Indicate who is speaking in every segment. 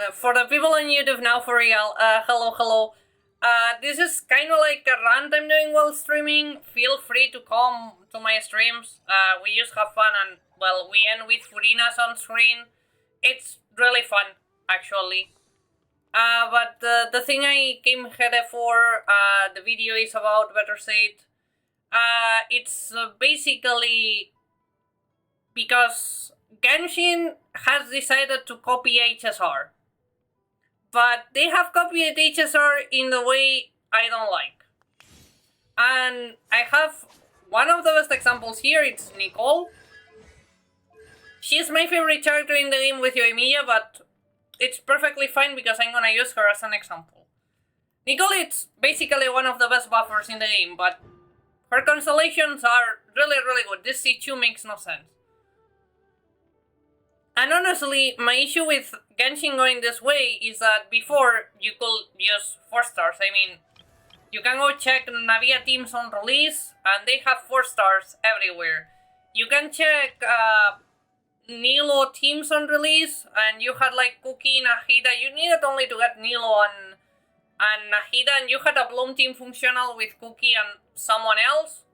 Speaker 1: For the people on YouTube now, for real, hello. This is kind of like a rant I'm doing while streaming. Feel free to come to my streams. We just have fun and, well, we end with Furinas on screen. It's really fun, actually. But the thing I came here for, the video is about, better said, it's basically because Genshin has decided to copy HSR. But they have copied HSR in the way I don't like. And I have one of the best examples here, it's Nicole. She's my favorite character in the game with Yoimiya, but it's perfectly fine because I'm gonna use her as an example. Nicole is basically one of the best buffers in the game, but her constellations are really good. This C2 makes no sense. And honestly, my issue with Genshin going this way is that before you could use 4 stars. I mean, you can go check Navia teams on release and they have 4 stars everywhere. You can check Nilo teams on release and you had like Cookie, Nahida. You needed only to get Nilo and Nahida, and you had a Bloom team functional with Cookie and someone else.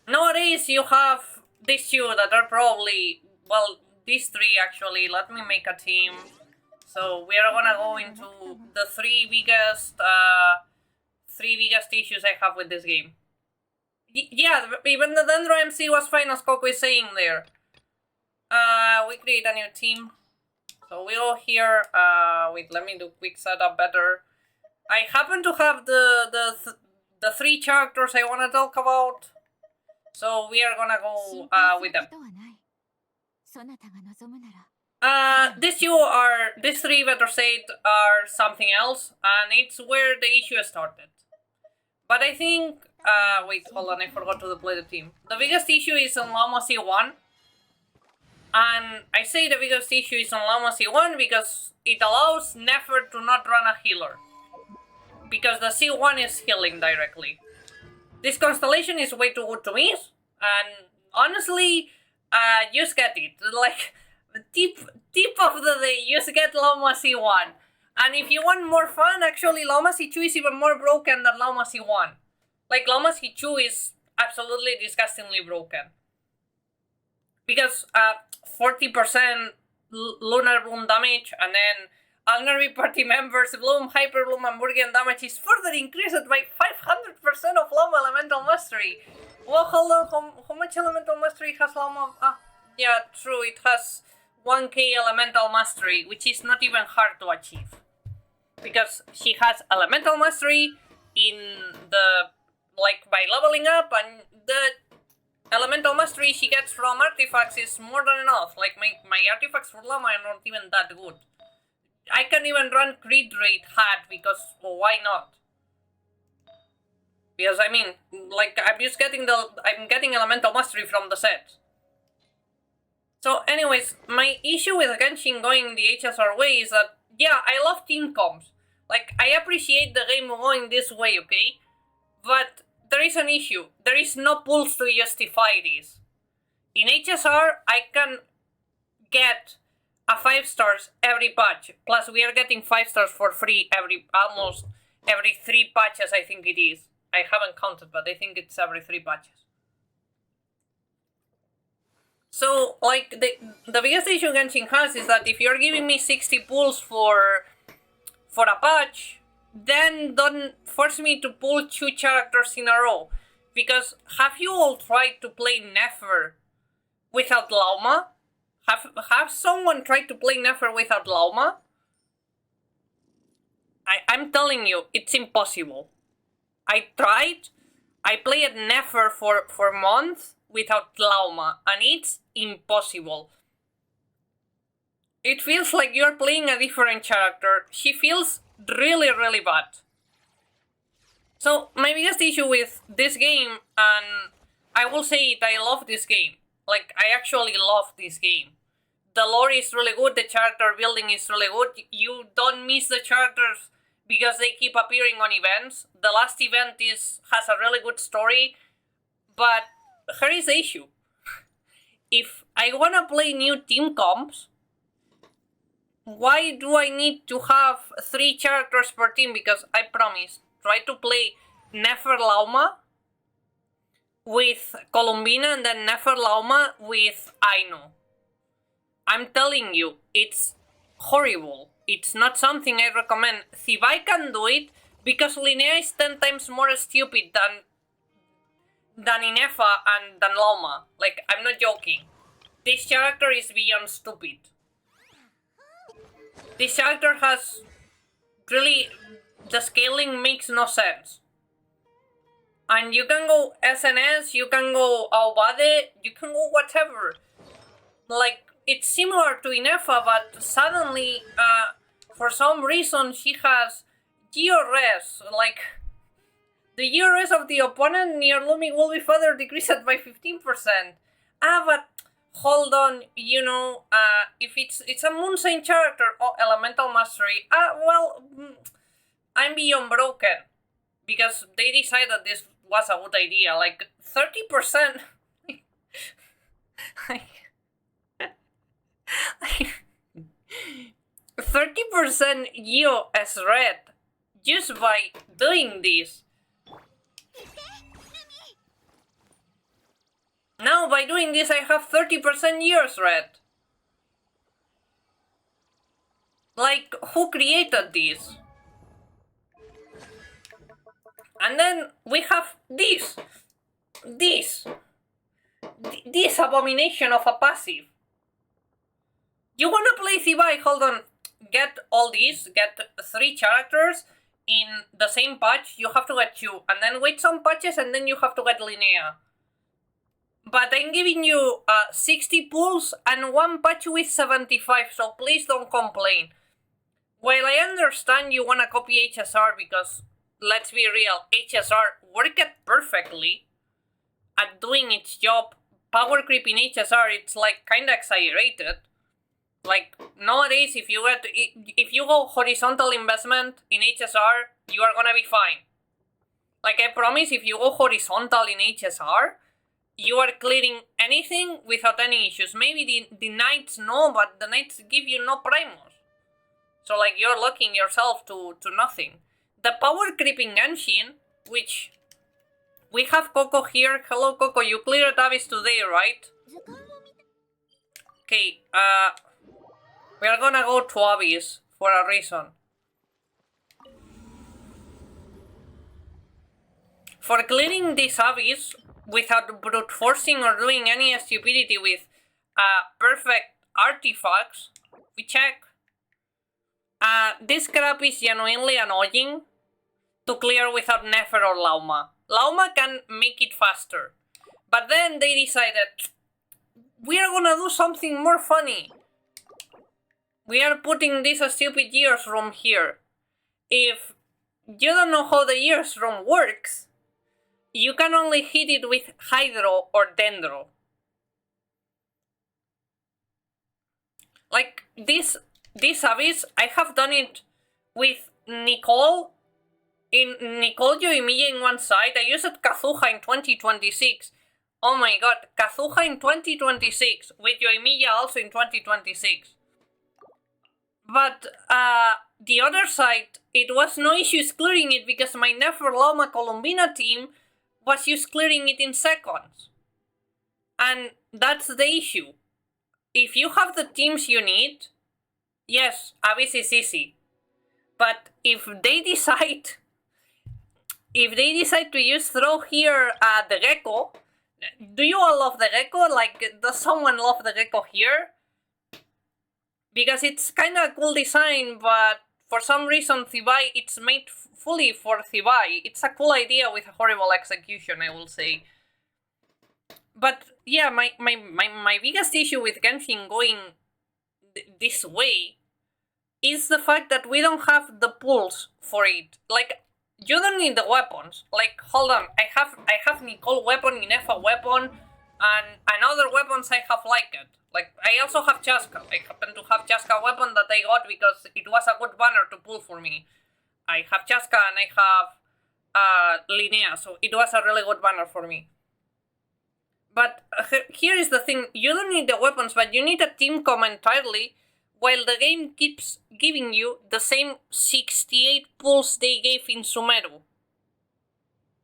Speaker 1: Nowadays you have these two that are probably, well, these 3 actually. Let me make a team. So we are gonna go into the 3 biggest issues I have with this game. Yeah, even the Dendro MC was fine, as Coco is saying there. We create a new team. So we go here. Wait, let me do quick setup better. I happen to have the 3 characters I want to talk about. So we are gonna go with them. These 3, better said, are something else, and it's where the issue started. But I think, wait, hold on, I forgot to deploy the team. The biggest issue is on Lauma C1, and I say the biggest issue is on Lauma C1 because it allows Nefer to not run a healer. Because the C1 is healing directly. This constellation is way too good to miss, and honestly, just get it. Like, tip of the day, just get Lauma C1. And if you want more fun, actually Lauma C2 is even more broken than Lauma C1. Like, Lauma C2 is absolutely disgustingly broken. Because 40% Lunar Bloom damage, and then Alnary party members Bloom, Hyper Bloom, and Burgen damage is further increased by 500% of Lauma Elemental Mastery. Well, hold on, how much Elemental Mastery has Lauma? Yeah, true, it has 1k Elemental Mastery, which is not even hard to achieve. Because she has Elemental Mastery in the, like, by leveling up, and the Elemental Mastery she gets from artifacts is more than enough. Like, my artifacts for Lauma are not even that good. I can even run crit rate hard because, well, why not? Because, I mean, like, I'm getting Elemental Mastery from the set. So, anyways, my issue with Genshin going the HSR way is that, yeah, I love team comps. Like, I appreciate the game going this way, okay? But there is an issue. There is no pulse to justify this. In HSR, I can get a 5 stars every patch. Plus, we are getting 5 stars for free almost every 3 patches, I think it is. I haven't counted, but I think it's every 3 patches. So, like, the biggest issue Genshin has is that if you're giving me 60 pulls for a patch, then don't force me to pull 2 characters in a row. Because have you all tried to play Nefer without Lauma? Have someone tried to play Nefer without Lauma? I'm telling you, it's impossible. I tried. I played Nefer for months without Lauma, and it's impossible. It feels like you're playing a different character. She feels really bad. So, my biggest issue with this game, and I will say it, I love this game. Like, I actually love this game. The lore is really good, the character building is really good. You don't miss the characters because they keep appearing on events. The last event has a really good story, but here is the issue. If I wanna play new team comps, why do I need to have 3 characters per team? Because I promise, try to play Nefer Lauma with Columbina and then Nefer Lauma with Aino. I'm telling you, it's horrible. It's not something I recommend. Thibai can do it because Linnea is 10 times more stupid than Inefa and than Lauma. Like, I'm not joking. This character is beyond stupid. This character has really... the scaling makes no sense. And you can go SNS, you can go Aobade, you can go whatever. Like, it's similar to Inefa, but suddenly, for some reason, she has GRS. Like, the GRS of the opponent near looming will be further decreased by 15%. But hold on, you know, if it's a Moonsign character, Elemental Mastery, well, I'm beyond broken. Because they decided this was a good idea. Like, 30%... 30% Geo as red just by doing this. Now by doing this I have 30% years red. Like, who created this? And then we have this abomination of a passive. You wanna play Thibai, hold on, get all these, get 3 characters in the same patch, you have to get 2, and then wait some patches and then you have to get Linnea. But I'm giving you 60 pulls and 1 patch with 75, so please don't complain. While I understand you wanna copy HSR because, let's be real, HSR worked perfectly at doing its job. Power creep in HSR, it's like kinda exaggerated. Like, nowadays, if you go horizontal investment in HSR, you are gonna be fine. Like, I promise, if you go horizontal in HSR, you are clearing anything without any issues. Maybe the knights no, but the knights give you no primos. So, like, you're locking yourself to nothing. The power creeping Genshin, which... we have Coco here. Hello, Coco, you cleared Abyss today, right? Okay, we are gonna go to Abyss for a reason. For clearing this Abyss without brute forcing or doing any stupidity with perfect artifacts, we check. This crap is genuinely annoying to clear without Nefer or Lauma. Lauma can make it faster. But then they decided, we are gonna do something more funny. We are putting this stupid Years Room here. If you don't know how the Years Room works, you can only hit it with Hydro or Dendro. Like, this Abyss, I have done it with Nicole. In Nicole Yoimiya in one side, I used Kazuha in 2026. Oh my god, Kazuha in 2026, with Yoimiya also in 2026. But, the other side, it was no issues clearing it because my Nefer Lauma Columbina team was just clearing it in seconds. And that's the issue. If you have the teams you need, yes, Abyss is easy. But if they decide to use throw here the Gecko, do you all love the Gecko? Like, does someone love the Gecko here? Because it's kind of a cool design, but for some reason Thibai, it's made fully for Thibai. It's a cool idea with a horrible execution, I will say. But yeah, my biggest issue with Genshin going this way is the fact that we don't have the pulls for it. Like, you don't need the weapons. Like, hold on, I have Nicole weapon, Inefa weapon, and other weapons I have liked it. Like, I also have Chaska. I happen to have Chaska weapon that I got because it was a good banner to pull for me. I have Chaska and I have Linnea, so it was a really good banner for me. But here is the thing, you don't need the weapons, but you need a team comp entirely while the game keeps giving you the same 68 pulls they gave in Sumeru.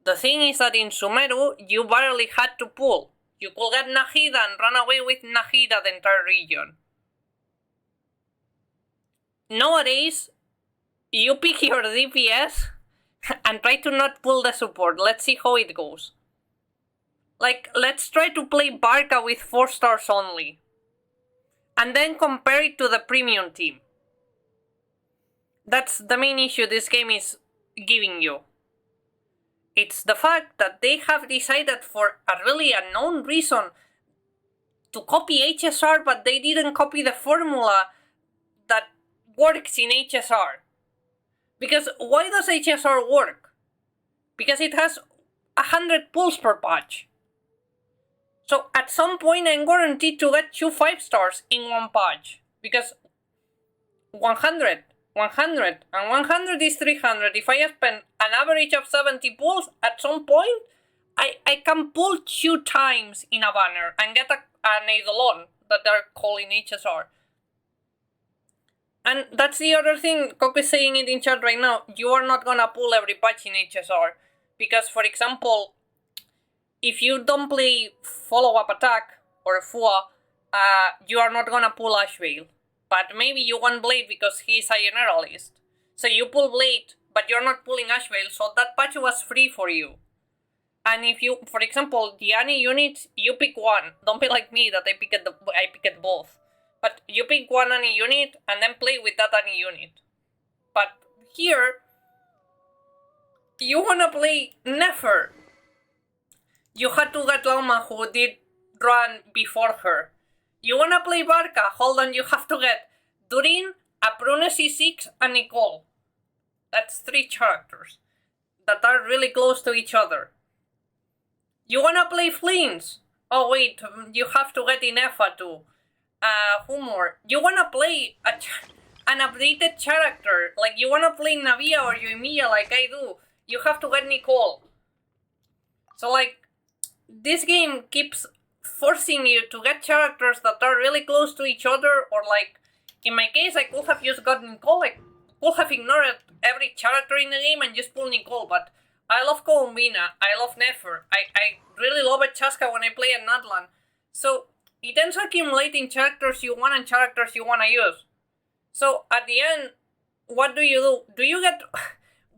Speaker 1: The thing is that in Sumeru, you barely had to pull. You could get Nahida and run away with Nahida the entire region. Nowadays, you pick your DPS and try to not pull the support. Let's see how it goes. Like, let's try to play Barca with 4 stars only. And then compare it to the premium team. That's the main issue this game is giving you. It's the fact that they have decided for a really unknown reason to copy HSR, but they didn't copy the formula that works in HSR. Because why does HSR work? Because it has 100 pulls per patch. So at some point I'm guaranteed to get 2 5 stars in one patch. Because 100, and 100 is 300. If I spend an average of 70 pulls, at some point I can pull 2 times in a banner and get an Eidolon that they're calling HSR. And that's the other thing, Coco is saying it in chat right now, you are not gonna pull every patch in HSR. Because, for example, if you don't play follow-up attack or FUA, you are not gonna pull Ashvale. But maybe you want Blade because he's a generalist. So you pull Blade, but you're not pulling Ashvale, so that patch was free for you. And if you, for example, the Annie units, you pick one. Don't be like me that I picked both. But you pick one Annie unit and then play with that Annie unit. But here, you wanna play Nefer. You had to get Lauma who did run before her. You wanna play Barca? Hold on, you have to get Durin, Aprune C6, and Nicole. That's 3 characters that are really close to each other. You wanna play Flames? Oh wait, you have to get Inefa too. Who more? You wanna play an updated character, like you wanna play Navia or Yoimiya like I do, you have to get Nicole. So like, this game keeps forcing you to get characters that are really close to each other, or like, in my case, I could have just got Nicole, I could have ignored every character in the game and just pull Nicole, but I love Columbina, I love Nefer, I really love Chaska when I play at Natlan. So, it ends accumulating characters you want and characters you want to use. So, at the end, what do? Do you get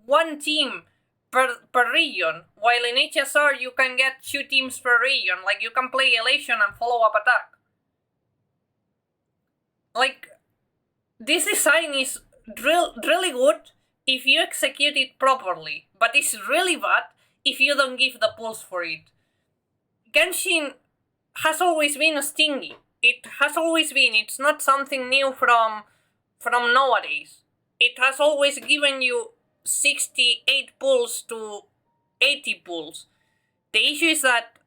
Speaker 1: one team per region, while in HSR you can get 2 teams per region, like you can play Elation and follow-up attack. Like, this design is really good if you execute it properly, but it's really bad if you don't give the pulse for it. Genshin has always been stingy. It has always been. It's not something new from nowadays. It has always given you 68 pulls to 80 pulls. The issue is that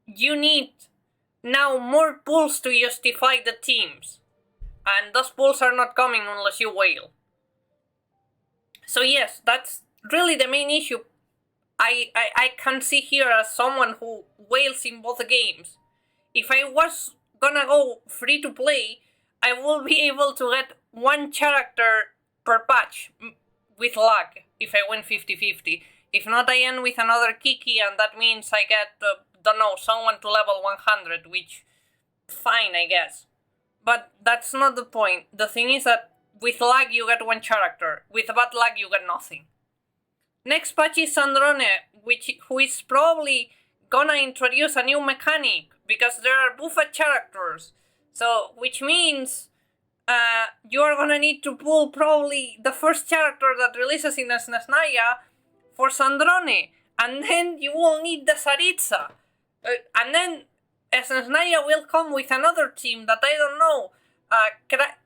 Speaker 1: you need now more pulls to justify the teams. And those pulls are not coming unless you whale. So yes, that's really the main issue I can see here as someone who whales in both games. If I was gonna go free to play, I will be able to get 1 character per patch with lag if I win 50-50. If not, I end with another Kiki, and that means I get, don't know, someone to level 100, which, fine, I guess. But that's not the point. The thing is that with lag you get 1 character, with bad lag you get nothing. Next patch is Sandrone, who is probably gonna introduce a new mechanic, because there are buffet characters. So, which means you are gonna need to pull probably the first character that releases in Snezhnaya for Sandrone, and then you will need the Saritsa. And then Snezhnaya will come with another team that I don't know.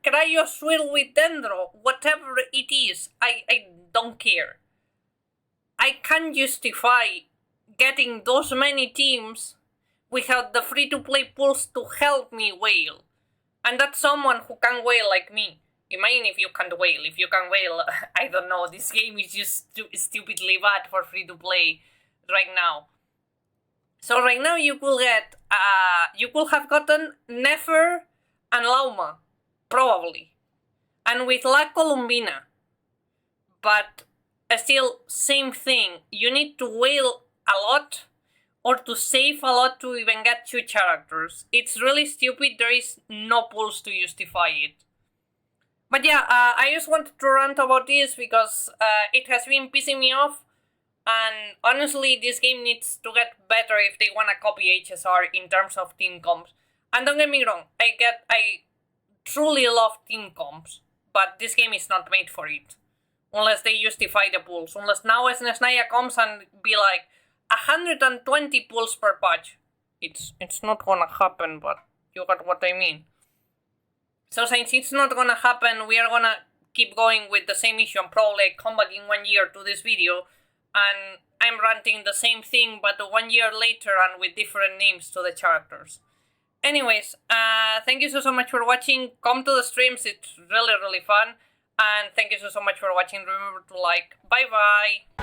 Speaker 1: Cryos will with Dendro, whatever it is, I don't care. I can't justify getting those many teams without the free-to-play pools to help me whale. And that's someone who can whale like me. Imagine if you can't whale. If you can whale, I don't know, this game is just stupidly bad for free-to-play right now. So right now you could get, you could have gotten Nefer and Lauma, probably. and with La Colombina. But still, same thing. You need to whale a lot or to save a lot to even get 2 characters. It's really stupid. There is no pulse to justify it. But yeah, I just wanted to rant about this because it has been pissing me off. And honestly, this game needs to get better if they want to copy HSR in terms of team comps. And don't get me wrong, I truly love team comps, but this game is not made for it. Unless they justify the pulls. Unless now Nesnaya comes and be like 120 pulls per patch. It's not gonna happen, but you got what I mean. So since it's not gonna happen, we are gonna keep going with the same issue and probably come back in 1 year to this video. And I'm ranting the same thing, but 1 year later and with different names to the characters. Anyways, thank you so much for watching. Come to the streams, it's really fun. And thank you so much for watching. Remember to like. Bye bye.